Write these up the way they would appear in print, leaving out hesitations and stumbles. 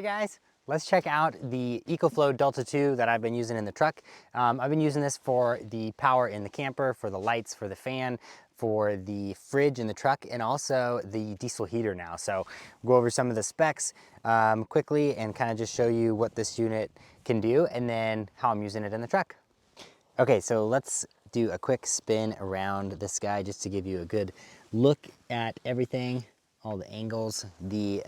Hey guys, let's check out the EcoFlow Delta 2 that I've been using in the truck. I've been using this for the power in the camper, for the lights, for the fan, for the fridge in the truck, and also the diesel heater now. So we'll go over some of the specs quickly and kind of just show you what this unit can do and then how I'm using it in the truck. Okay, so let's do a quick spin around this guy just to give you a good look at everything, all the angles. The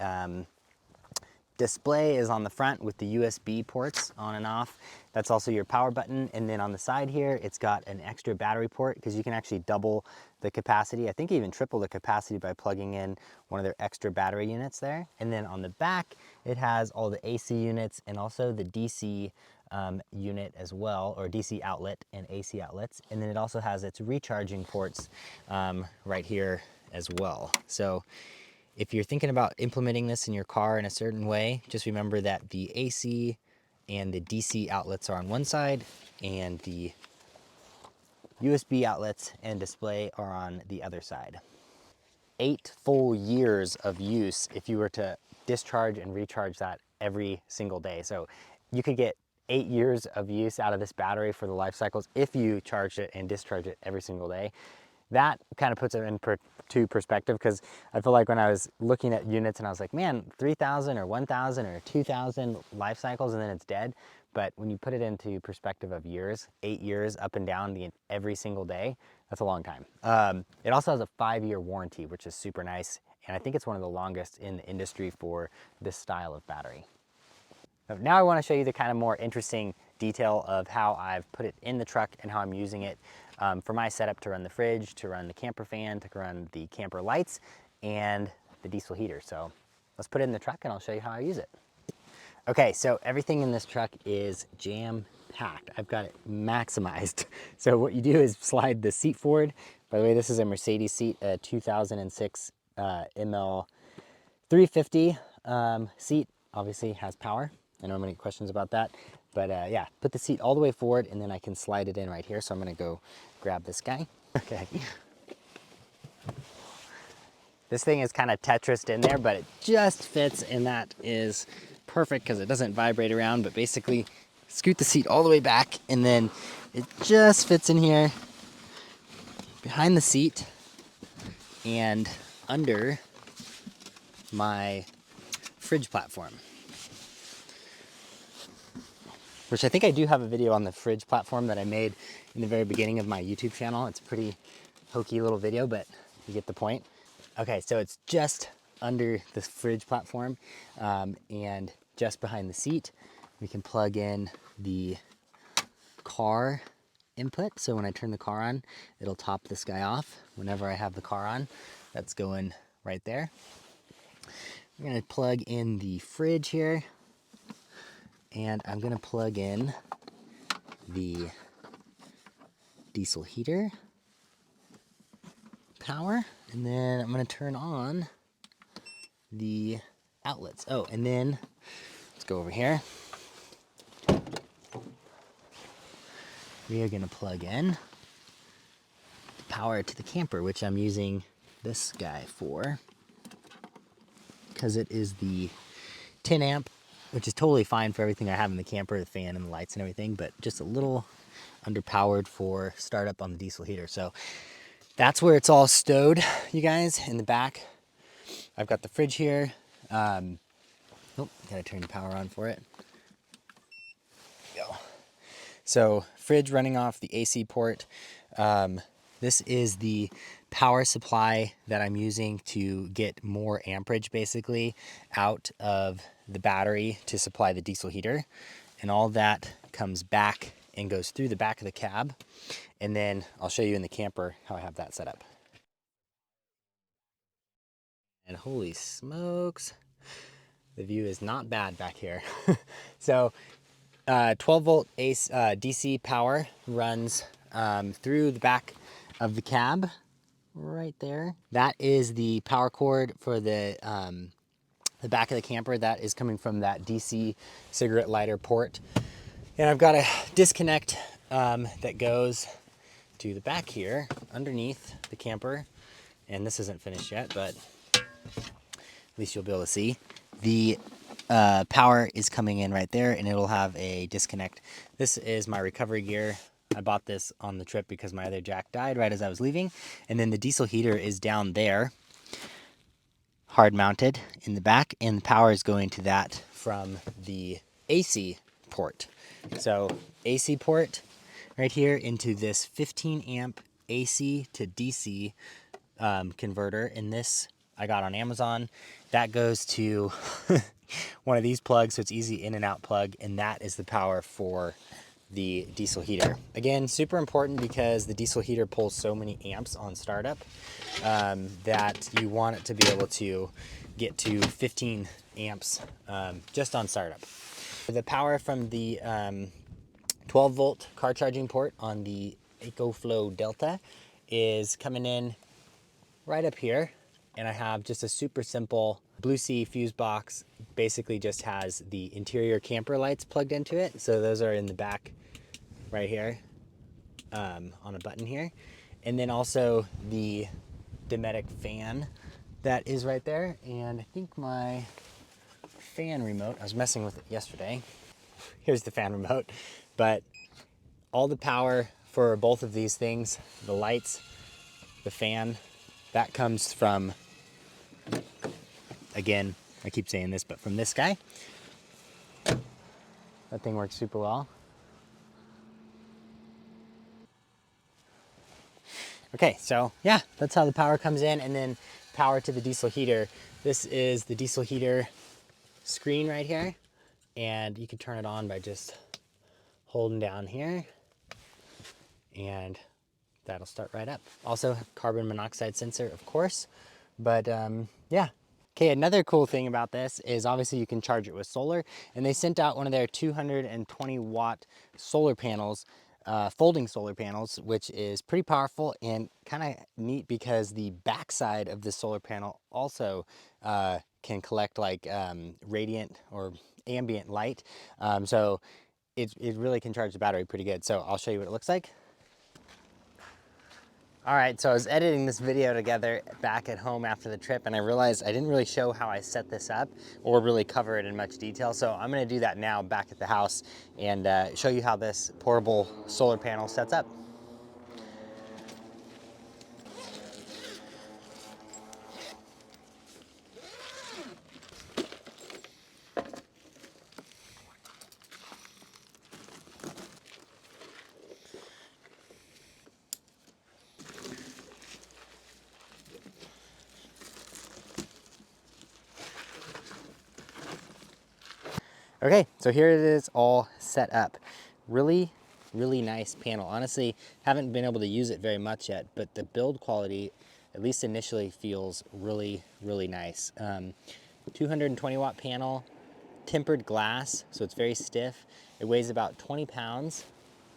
display is on the front with the USB ports on and off. That's also your power button. And then on the side here, it's got an extra battery port because you can actually double the capacity. I think even triple the capacity by plugging in one of their extra battery units there. And then on the back, it has all the AC units and also the DC unit as well, or DC outlet and AC outlets. And then it also has its recharging ports right here as well. So if you're thinking about implementing this in your car in a certain way, just remember that the AC and the DC outlets are on one side and the USB outlets and display are on the other side. 8 full years of use if you were to discharge and recharge that every single day. So you could get 8 years of use out of this battery for the life cycles if you charge it and discharge it every single day. That kind of puts it into perspective, because I feel like when I was looking at units and I was like, man, 3,000 or 1,000 or 2,000 life cycles and then it's dead. But when you put it into perspective of years, 8 years up and down every single day, that's a long time. It also has a 5-year warranty, which is super nice. And I think it's one of the longest in the industry for this style of battery. Now I want to show you the kind of more interesting detail of how I've put it in the truck and how I'm using it for my setup to run the fridge, to run the camper fan, to run the camper lights, and the diesel heater. So let's put it in the truck and I'll show you how I use it. Okay, so everything in this truck is jam-packed. I've got it maximized. So what you do is slide the seat forward. By the way, this is a Mercedes seat, a 2006 ML 350 seat. Obviously has power. I know I'm gonna get questions about that, but yeah, put the seat all the way forward and then I can slide it in right here. So I'm gonna go grab this guy. Okay. This thing is kind of Tetrised in there, but it just fits, and that is perfect because it doesn't vibrate around, but basically scoot the seat all the way back and then it just fits in here behind the seat and under my fridge platform, which I think I do have a video on the fridge platform that I made in the very beginning of my YouTube channel. It's a pretty hokey little video, but you get the point. Okay, so it's just under the fridge platform and just behind the seat. We can plug in the car input. So when I turn the car on, it'll top this guy off. Whenever I have the car on, that's going right there. I'm gonna plug in the fridge here, and I'm gonna plug in the diesel heater power, and then I'm gonna turn on the outlets. Oh, and then let's go over here. We are gonna plug in the power to the camper, which I'm using this guy for, because it is the 10 amp, which is totally fine for everything I have in the camper, the fan and the lights and everything, but just a little underpowered for startup on the diesel heater. So that's where it's all stowed, you guys, in the back. I've got the fridge here. Oh, gotta turn the power on for it. There we go. So fridge running off the AC port. This is the power supply that I'm using to get more amperage basically out of the battery to supply the diesel heater. And all that comes back and goes through the back of the cab. And then I'll show you in the camper how I have that set up. And holy smokes, the view is not bad back here. So 12 volt DC power runs through the back of the cab right there. That is the power cord for the back of the camper. That is coming from that DC cigarette lighter port. And I've got a disconnect that goes to the back here underneath the camper. And this isn't finished yet, but at least you'll be able to see. The power is coming in right there, and it'll have a disconnect. This is my recovery gear. I bought this on the trip because my other jack died right as I was leaving. And then the diesel heater is down there, hard mounted in the back, and the power is going to that from the AC port. So AC port right here into this 15 amp AC to DC converter, and this I got on Amazon. That goes to one of these plugs, so it's easy in and out plug, and that is the power for the diesel heater. Again, super important because the diesel heater pulls so many amps on startup that you want it to be able to get to 15 amps just on startup. The power from the 12 volt car charging port on the ECOFLOW Delta is coming in right up here, and I have just a super simple Blue Sea fuse box. Basically just has the interior camper lights plugged into it, so those are in the back right here on a button here, and then also the Dometic fan that is right there. And I think my fan remote, I was messing with it yesterday, here's the fan remote, but all the power for both of these things, the lights, the fan, that comes from, again, I keep saying this, but from this guy. That thing works super well. Okay, so yeah, that's how the power comes in, and then power to the diesel heater. This is the diesel heater screen right here, and you can turn it on by just holding down here, and that'll start right up. Also, carbon monoxide sensor, of course, but yeah. Okay, another cool thing about this is obviously you can charge it with solar, and they sent out one of their 220 watt solar panels, folding solar panels, which is pretty powerful and kind of neat because the backside of the solar panel also can collect like radiant or ambient light. So it really can charge the battery pretty good. So I'll show you what it looks like. All right, so I was editing this video together back at home after the trip, and I realized I didn't really show how I set this up or really cover it in much detail. So I'm gonna do that now back at the house and show you how this portable solar panel sets up. Okay, so here it is all set up. Really nice panel. Honestly, haven't been able to use it very much yet, but the build quality, at least initially, feels really nice. 220 watt panel, tempered glass, so it's very stiff. It weighs about 20 pounds,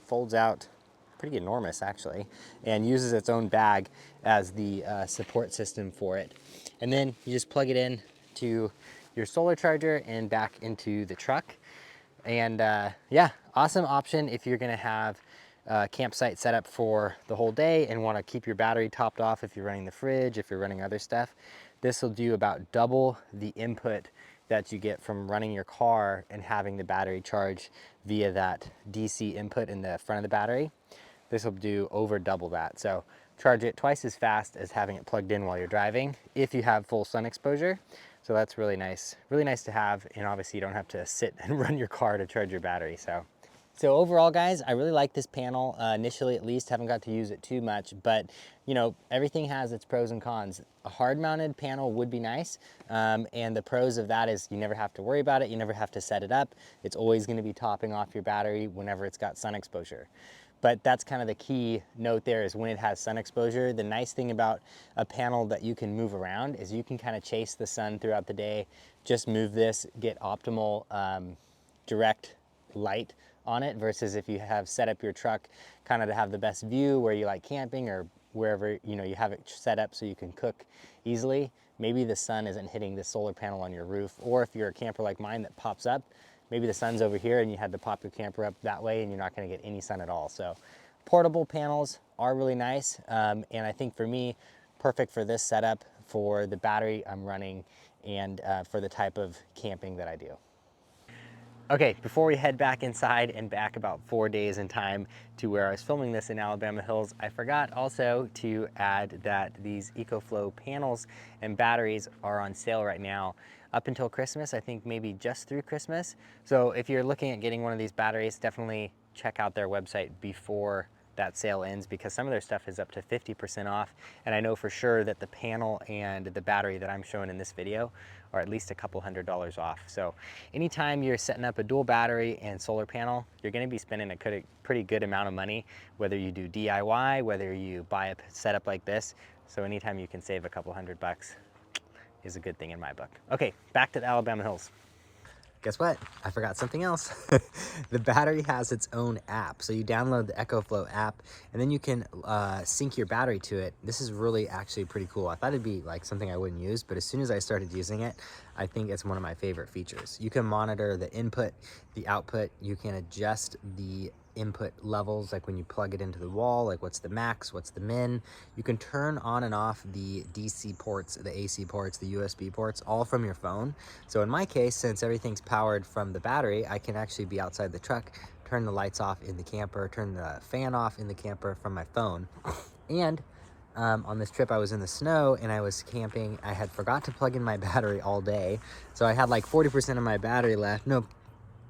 folds out pretty enormous actually, and uses its own bag as the support system for it. And then you just plug it in to your solar charger and back into the truck. And yeah, awesome option if you're gonna have a campsite set up for the whole day and wanna keep your battery topped off if you're running the fridge, if you're running other stuff. This will do about double the input that you get from running your car and having the battery charge via that DC input in the front of the battery. This will do over double that. So charge it twice as fast as having it plugged in while you're driving if you have full sun exposure. So that's really nice to have, and obviously you don't have to sit and run your car to charge your battery. So So overall, guys, I really like this panel. Initially, at least, haven't got to use it too much, but you know, everything has its pros and cons. A hard-mounted panel would be nice, and the pros of that is you never have to worry about it. You never have to set it up. It's always going to be topping off your battery whenever it's got sun exposure. But that's kind of the key note there, is when it has sun exposure. The nice thing about a panel that you can move around is you can kind of chase the sun throughout the day, just move this, get optimal direct light on it, versus if you have set up your truck kind of to have the best view where you like camping, or wherever you know you have it set up so you can cook easily. Maybe the sun isn't hitting the solar panel on your roof, or if you're a camper like mine that pops up, maybe the sun's over here and you had to pop your camper up that way and you're not going to get any sun at all. So portable panels are really nice, and I think for me, perfect for this setup, for the battery I'm running, and for the type of camping that I do. Okay, before we head back inside and back about 4 days in time to where I was filming this in Alabama Hills, I forgot also to add that these EcoFlow panels and batteries are on sale right now up until Christmas. I think maybe just through Christmas. So if you're looking at getting one of these batteries, definitely check out their website before that sale ends, because some of their stuff is up to 50% off. And I know for sure that the panel and the battery that I'm showing in this video are at least a couple $100s off. So anytime you're setting up a dual battery and solar panel, you're gonna be spending a pretty good amount of money, whether you do DIY, whether you buy a setup like this. So anytime you can save a couple $100 is a good thing in my book. Okay, back to the Alabama Hills. Guess what? I forgot something else. The battery has its own app. So you download the EcoFlow app and then you can sync your battery to it. This is really actually pretty cool. I thought it'd be like something I wouldn't use, but as soon as I started using it, I think it's one of my favorite features. You can monitor the input, the output. You can adjust the input levels, like when you plug it into the wall, like what's the max, what's the min. You can turn on and off the DC ports, the AC ports, the USB ports, all from your phone. So in my case, since everything's powered from the battery, I can actually be outside the truck, turn the lights off in the camper, turn the fan off in the camper from my phone. And on this trip, I was in the snow and I was camping. I had forgot to plug in my battery all day. So I had like 40% of my battery left. No,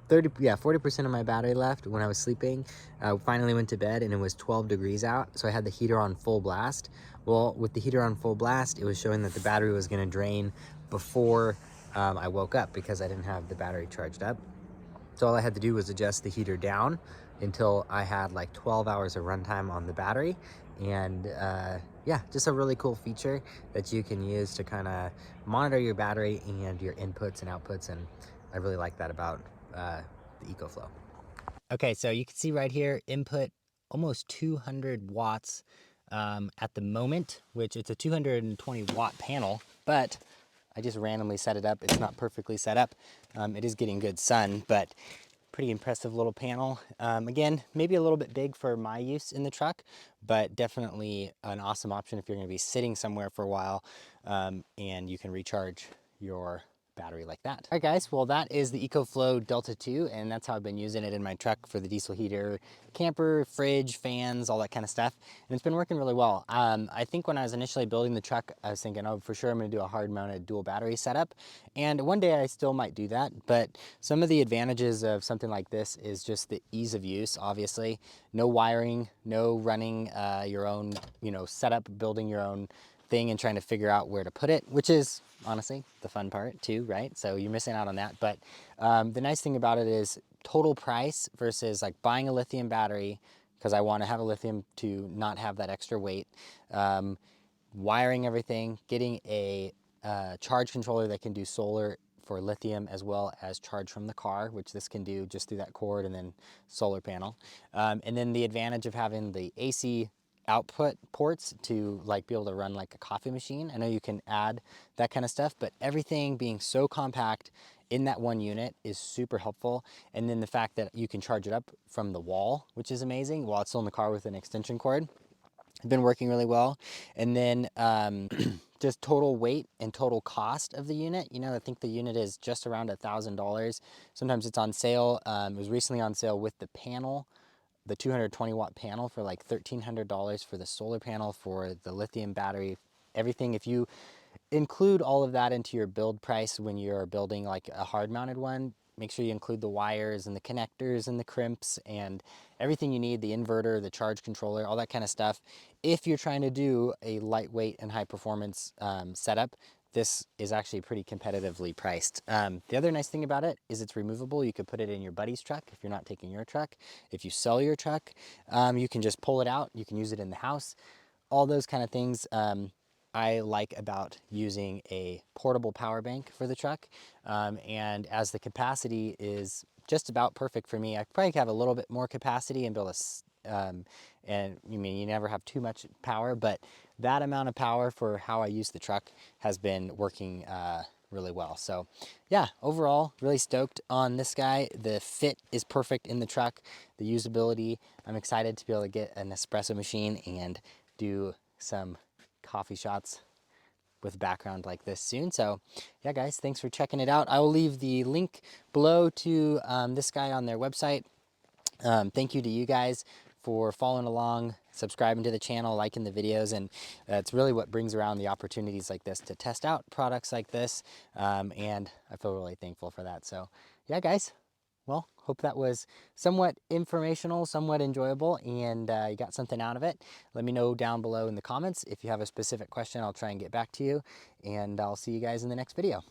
40% of my battery left when I was sleeping. I finally went to bed and it was 12 degrees out, so I had the heater on full blast. Well, with the heater on full blast, it was showing that the battery was gonna drain before I woke up, because I didn't have the battery charged up. So all I had to do was adjust the heater down until I had like 12 hours of runtime on the battery. And yeah, just a really cool feature that you can use to kind of monitor your battery and your inputs and outputs, and I really like that about the EcoFlow. Okay, so you can see right here, input almost 200 watts at the moment, which it's a 220 watt panel, but I just randomly set it up. It's not perfectly set up. It is getting good sun, but pretty impressive little panel. Again, maybe a little bit big for my use in the truck, but definitely an awesome option if you're gonna be sitting somewhere for a while, and you can recharge your battery like that. All right guys, well that is the EcoFlow Delta 2, and that's how I've been using it in my truck for the diesel heater, camper, fridge, fans, all that kind of stuff. And it's been working really well. I think when I was initially building the truck, I was thinking, oh, for sure I'm gonna do a hard mounted dual battery setup. And one day I still might do that, but some of the advantages of something like this is just the ease of use, obviously. No wiring, no running your own, setup, building your own thing and trying to figure out where to put it, which is honestly the fun part too, right? So you're missing out on that. But the nice thing about it is total price versus like buying a lithium battery, because I want to have a lithium to not have that extra weight, wiring everything, getting a charge controller that can do solar for lithium as well as charge from the car, which this can do just through that cord and then solar panel. And then the advantage of having the AC output ports to like be able to run like a coffee machine. I know you can add that kind of stuff, but everything being so compact in that one unit is super helpful. And then the fact that you can charge it up from the wall, which is amazing, while it's still in the car with an extension cord, have been working really well. And then just total weight and total cost of the unit, I think the unit is just around $1,000. Sometimes it's on sale. It was recently on sale with the panel, the 220 watt panel, for like $1,300 for the solar panel, for the lithium battery, everything. If you include all of that into your build price when you're building like a hard mounted one, make sure you include the wires and the connectors and the crimps and everything you need, the inverter, the charge controller, all that kind of stuff. If you're trying to do a lightweight and high performance setup, this is actually pretty competitively priced. The other nice thing about it is it's removable. You could put it in your buddy's truck if you're not taking your truck. If you sell your truck, you can just pull it out. You can use it in the house. All those kind of things I like about using a portable power bank for the truck. And as the capacity is just about perfect for me, I probably have a little bit more capacity and be able to, and you mean you never have too much power, but that amount of power for how I use the truck has been working really well. So yeah, overall, really stoked on this guy. The fit is perfect in the truck, the usability. I'm excited to be able to get an espresso machine and do some coffee shots with background like this soon. So yeah, guys, thanks for checking it out. I will leave the link below to this guy on their website. Thank you to you guys for following along, subscribing to the channel, liking the videos, and it's really what brings around the opportunities like this to test out products like this, and I feel really thankful for that. So yeah, guys, well, hope that was somewhat informational, somewhat enjoyable, and you got something out of it. Let me know down below in the comments. If you have a specific question, I'll try and get back to you, and I'll see you guys in the next video.